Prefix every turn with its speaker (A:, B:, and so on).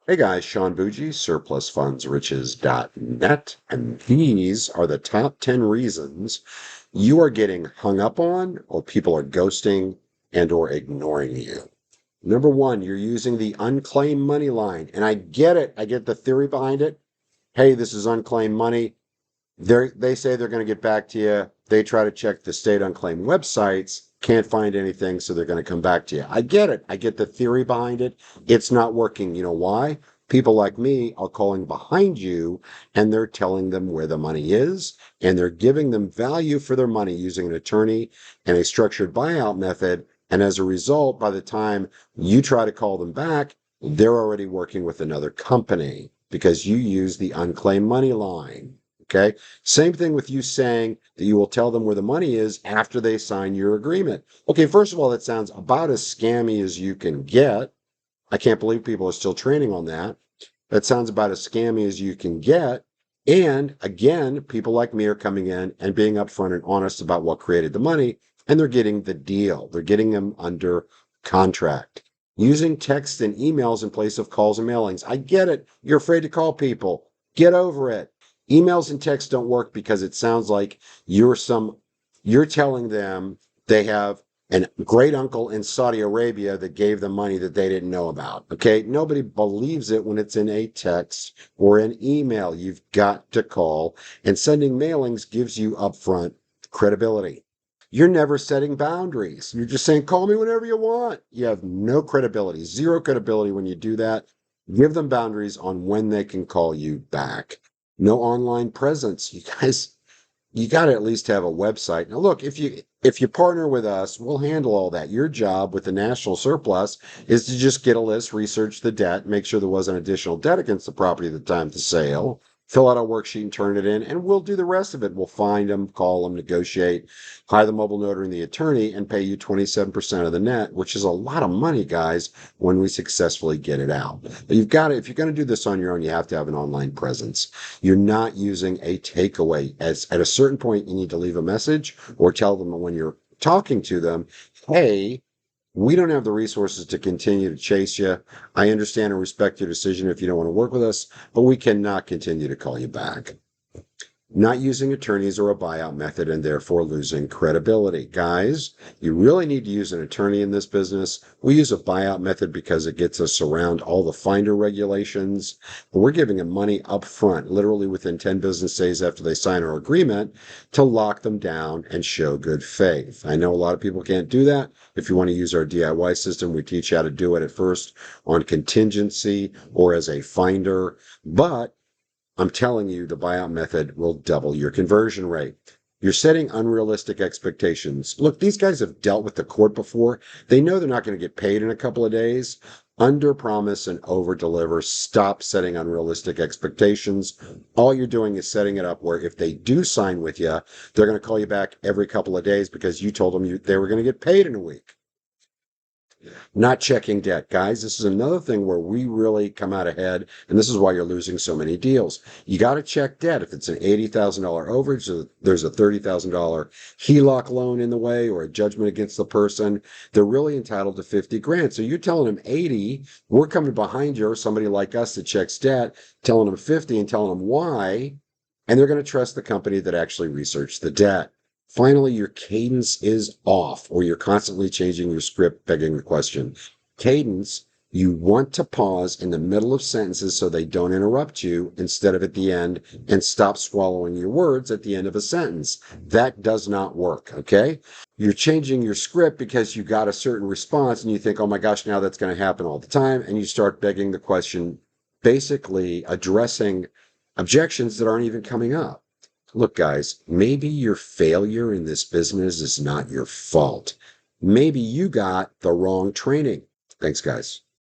A: Hey guys, Sean Bougie, surplusfundsriches.net, and these are the top 10 reasons you are getting hung up on or people are ghosting and or ignoring you. Number one, you're using the unclaimed money line. And I get it. I get the theory behind it. Hey, this is unclaimed money. They say they're going to get back to you. They try to check the state unclaimed websites, can't find anything, so they're going to come back to you. I get it. I get the theory behind it. It's not working. You know why? People like me are calling behind you and they're telling them where the money is and they're giving them value for their money using an attorney and a structured buyout method. And as a result, by the time you try to call them back, they're already working with another company because you use the unclaimed money line. Okay. Same thing with you saying that you will tell them where the money is after they sign your agreement. Okay, first of all, that sounds about as scammy as you can get. I can't believe people are still training on that. That sounds about as scammy as you can get. And again, people like me are coming in and being upfront and honest about what created the money, and they're getting the deal. They're getting them under contract. Using text and emails in place of calls and mailings. I get it. You're afraid to call people. Get over it. Emails and text don't work because it sounds like you're telling them they have a great uncle in Saudi Arabia that gave them money that they didn't know about. Okay. Nobody believes it when it's in a text or an email. You've got to call, and sending mailings gives you upfront credibility. You're never setting boundaries. You're just saying, call me whenever you want. You have no credibility, zero credibility when you do that. Give them boundaries on when they can call you back. No online presence. You guys, you got to at least have a website. Now, look, if you partner with us, we'll handle all that. Your job with the national surplus is to just get a list, research the debt, make sure there wasn't additional debt against the property at the time of the sale, fill out our worksheet and turn it in, and we'll do the rest of it. We'll find them, call them, negotiate, hire the mobile notary and the attorney, and pay you 27% of the net, which is a lot of money, guys, when we successfully get it out. But you've got to, if you're going to do this on your own, you have to have an online presence. You're not using a takeaway. As at a certain point, you need to leave a message or tell them when you're talking to them, hey, we don't have the resources to continue to chase you. I understand and respect your decision if you don't want to work with us, but we cannot continue to call you back. Not using attorneys or a buyout method and therefore losing credibility. Guys, you really need to use an attorney in this business. We use a buyout method because it gets us around all the finder regulations. But we're giving them money up front, literally within 10 business days after they sign our agreement, to lock them down and show good faith. I know a lot of people can't do that. If you want to use our DIY system, we teach you how to do it at first on contingency or as a finder. But I'm telling you, the buyout method will double your conversion rate. You're setting unrealistic expectations. Look, these guys have dealt with the court before. They know they're not going to get paid in a couple of days. Under promise and over deliver. Stop setting unrealistic expectations. All you're doing is setting it up where if they do sign with you, they're going to call you back every couple of days because you told them they were going to get paid in a week. Not checking debt. Guys, this is another thing where we really come out ahead, and this is why you're losing so many deals. You got to check debt. If it's an $80,000 overage, or there's a $30,000 HELOC loan in the way or a judgment against the person, they're really entitled to 50 grand. So you're telling them 80, we're coming behind you, or somebody like us that checks debt, telling them 50 and telling them why, and they're going to trust the company that actually researched the debt. Finally, your cadence is off, or you're constantly changing your script, begging the question. Cadence, you want to pause in the middle of sentences so they don't interrupt you instead of at the end, and stop swallowing your words at the end of a sentence. That does not work, okay? You're changing your script because you got a certain response and you think, oh my gosh, now that's going to happen all the time. And you start begging the question, basically addressing objections that aren't even coming up. Look, guys, maybe your failure in this business is not your fault. Maybe you got the wrong training. Thanks, guys.